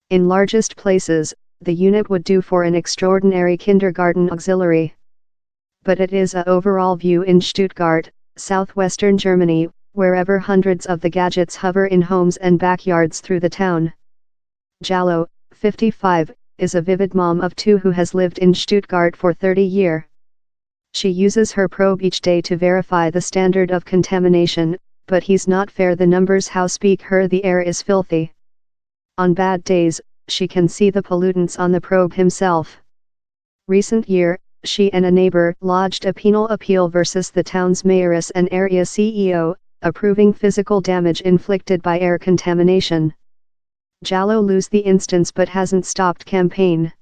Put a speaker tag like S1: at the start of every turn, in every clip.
S1: In largest places, the unit would do for an extraordinary kindergarten auxiliary. But it is a overall view in Stuttgart, southwestern Germany, wherever hundreds of the gadgets hover in homes and backyards through the town. Jallo, 55, is a vivid mom of two who has lived in Stuttgart for 30 years. She uses her probe each day to verify the standard of contamination, but he's not fair. The numbers how speak her the air is filthy. On bad days, she can see the pollutants on the probe himself. Recent year, she and a neighbor lodged a penal appeal versus the town's mayoress and area CEO, approving physical damage inflicted by air contamination. Jallo lose the instance but hasn't stopped campaign.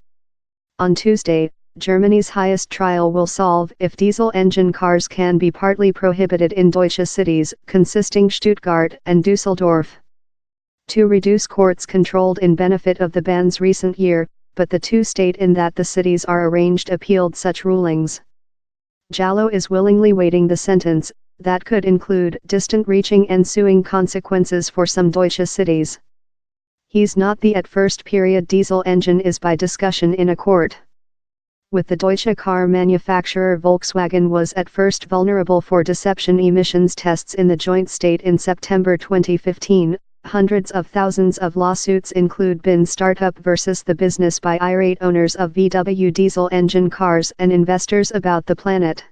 S1: On Tuesday, Germany's highest trial will solve if diesel engine cars can be partly prohibited in Deutsche cities, consisting Stuttgart and Düsseldorf. To reduce courts controlled in benefit of the ban's recent year, but the two state in that the cities are arranged appealed such rulings. Jallo is willingly waiting the sentence, that could include distant-reaching ensuing consequences for some Deutsche cities. He's not the at first period diesel engine is by discussion in a court. With the Deutsche car manufacturer Volkswagen was at first vulnerable for deception emissions tests in the joint state in September 2015, hundreds of thousands of lawsuits include bin startup versus the business by irate owners of VW diesel engine cars and investors about the planet.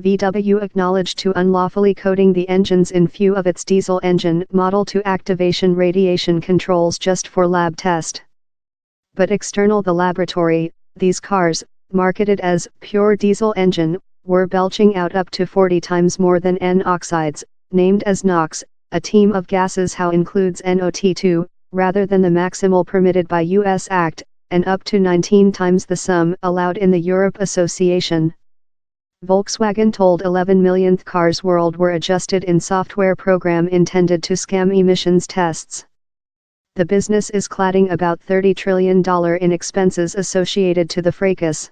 S1: VW acknowledged to unlawfully coding the engines in few of its diesel engine model to activation radiation controls just for lab test. But external the laboratory, these cars, marketed as pure diesel engine, were belching out up to 40 times more than N oxides, named as NOx, a team of gases how includes NOT2, rather than the maximal permitted by US Act, and up to 19 times the sum allowed in the Europe Association. Volkswagen told 11 millionth cars world were adjusted in software program intended to scam emissions tests. The business is cladding about $30 trillion in expenses associated to the fracas.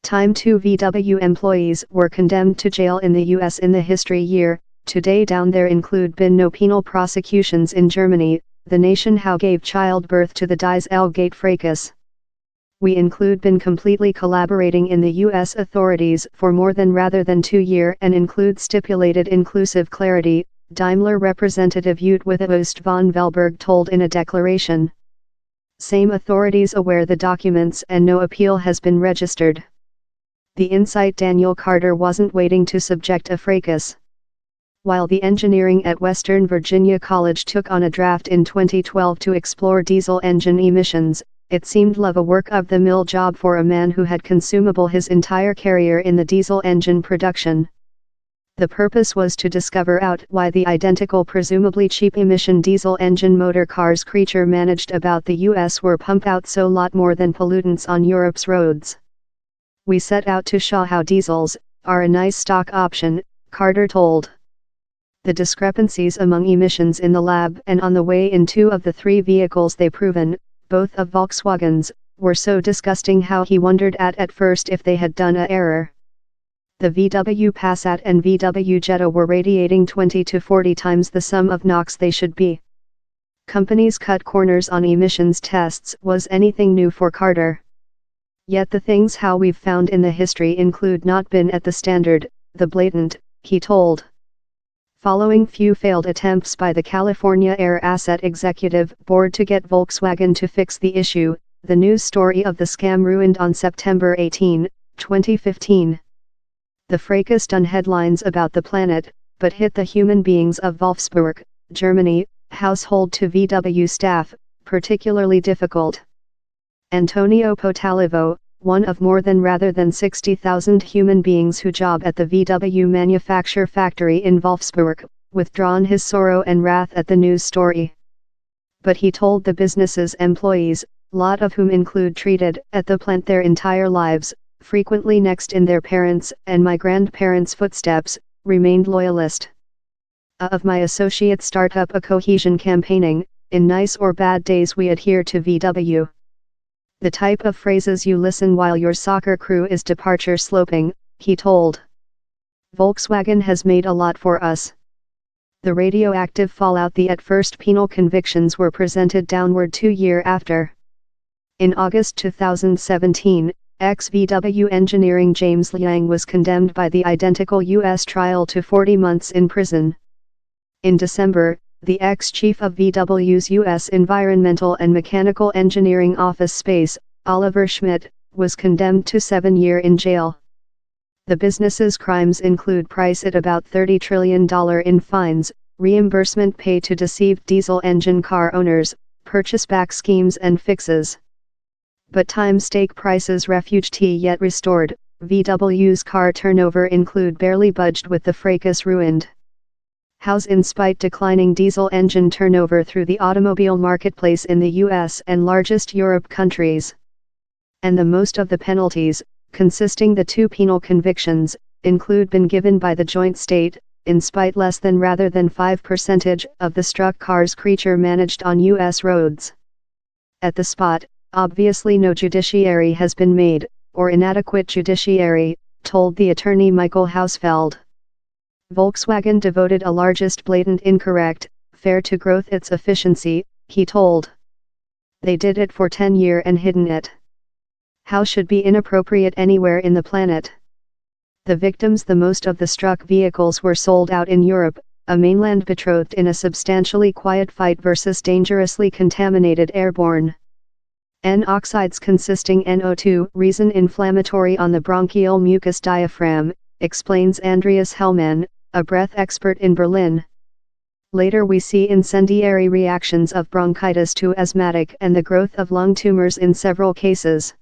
S1: Time 2 VW employees were condemned to jail in the US in the history year. Today down there include been no penal prosecutions in Germany, the nation how gave childbirth to the Dieselgate fracas. We include been completely collaborating in the US authorities for more than rather than 2 years and include stipulated inclusive clarity, Daimler representative Ute with Oost von Velberg told in a declaration. Same authorities aware the documents and no appeal has been registered. The insight Daniel Carter wasn't waiting to subject a fracas. While the engineering at Western Virginia College took on a draft in 2012 to explore diesel engine emissions, it seemed love a work-of-the-mill job for a man who had consumable his entire career in the diesel engine production. The purpose was to discover out why the identical presumably cheap emission diesel engine motor cars creature managed about the US were pump out so lot more than pollutants on Europe's roads. We set out to show how diesels are a nice stock option, Carter told. The discrepancies among emissions in the lab and on the way in 2 of the 3 vehicles they proven, both of Volkswagen's, were so disgusting how he wondered at first if they had done a error. The VW Passat and VW Jetta were radiating 20 to 40 times the sum of NOx they should be. Companies cut corners on emissions tests was anything new for Carter. Yet the things how we've found in the history include not been at the standard, the blatant, he told. Following few failed attempts by the California Air Asset Executive Board to get Volkswagen to fix the issue, the news story of the scam ruined on September 18, 2015. The fracas done headlines about the planet, but hit the human beings of Wolfsburg, Germany, household to VW staff, particularly difficult. Antonio Potalivo, one of more than rather than 60,000 human beings who job at the VW manufacture factory in Wolfsburg, withdrawn his sorrow and wrath at the news story. But he told the business's employees, lot of whom include treated at the plant their entire lives, frequently next in their parents' and my grandparents' footsteps, remained loyalist. Of my associates start up a cohesion campaigning, in nice or bad days we adhere to VW. The type of phrases you listen while your soccer crew is departure sloping, he told. Volkswagen has made a lot for us. The radioactive fallout. The at first penal convictions were presented downward 2 years after. In August 2017, ex-VW engineering James Liang was condemned by the identical U.S. trial to 40 months in prison. In December, the ex-chief of VW's U.S. Environmental and Mechanical Engineering Office Space, Oliver Schmidt, was condemned to 7 years in jail. The business's crimes include price at about $30 trillion in fines, reimbursement paid to deceived diesel engine car owners, purchase-back schemes and fixes. But time stake prices refuged yet restored. VW's car turnover include barely budged with the Fracas ruined. House in spite declining diesel engine turnover through the automobile marketplace in the US and largest Europe countries. And the most of the penalties, consisting the 2 penal convictions, include been given by the joint state, in spite less than rather than 5% of the struck cars creature managed on US roads. At the spot, obviously no judiciary has been made, or inadequate judiciary, told the attorney Michael Hausfeld. Volkswagen devoted a largest blatant incorrect, fair to growth its efficiency, he told. They did it for 10 years and hidden it. How should be inappropriate anywhere in the planet? The victims. The most of the struck vehicles were sold out in Europe, a mainland betrothed in a substantially quiet fight versus dangerously contaminated airborne N-oxides consisting NO2, reason inflammatory on the bronchial mucus diaphragm, explains Andreas Hellmann, a breath expert in Berlin. Later we see incendiary reactions of bronchitis to asthmatic and the growth of lung tumors in several cases.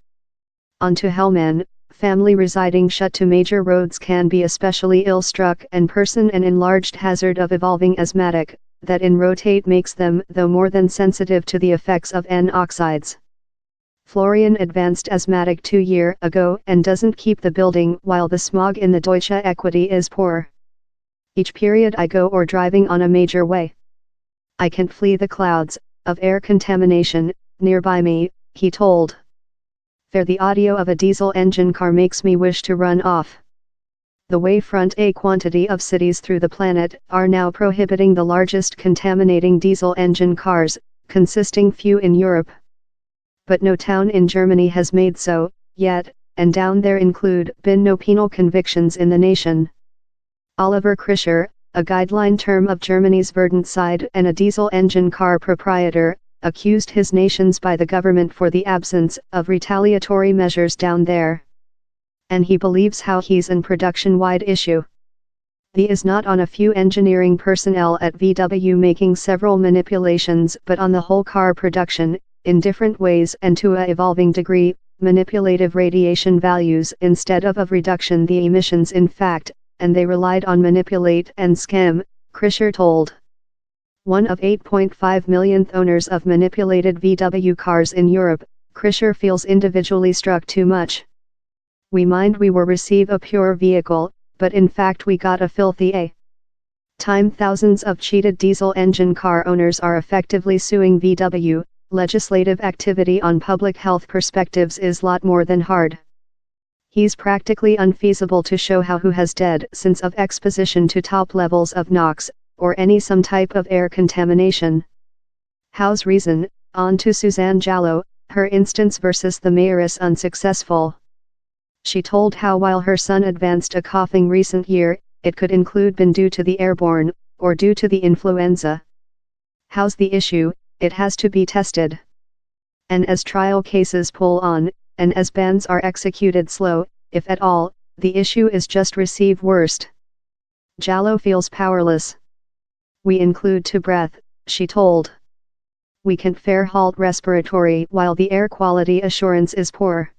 S1: On to Hellmann, family residing shut to major roads can be especially ill-struck and person an enlarged hazard of evolving asthmatic, that in rotate makes them though more than sensitive to the effects of N-oxides. Florian advanced asthmatic 2 years ago and doesn't keep the building while the smog in the Deutsche Equity is poor. Each period I go or driving on a major way, I can't flee the clouds of air contamination nearby me, he told. For the audio of a diesel engine car makes me wish to run off. The wayfront. A quantity of cities through the planet are now prohibiting the largest contaminating diesel engine cars, consisting few in Europe. But no town in Germany has made so, yet, and down there include been no penal convictions in the nation. Oliver Krischer, a guideline term of Germany's Verdant and a diesel engine car proprietor, accused his nations by the government for the absence of retaliatory measures down there. And he believes how he's an production-wide issue. The is not on a few engineering personnel at VW making several manipulations but on the whole car production, in different ways and to a evolving degree, manipulative radiation values instead of reduction the emissions in fact, and they relied on manipulate and scam, Krischer told. One of 8.5 million owners of manipulated VW cars in Europe, Krischer feels individually struck too much. We mind we were receive a pure vehicle, but in fact we got a filthy time. Thousands of cheated diesel engine car owners are effectively suing VW. Legislative activity on public health perspectives is lot more than hard. He's practically unfeasible to show how who has dead since of exposition to top levels of NOx, or any some type of air contamination. How's reason, on to Suzanne Jallow, her instance versus the mayoress unsuccessful. She told how while her son advanced a coughing recent year, it could include been due to the airborne, or due to the influenza. How's the issue, it has to be tested. And as trial cases pull on, and as bans are executed slow, if at all, the issue is just receive worst. Jallow feels powerless. We include to breath, she told. We can't fare Halt Respiratory while the air quality assurance is poor.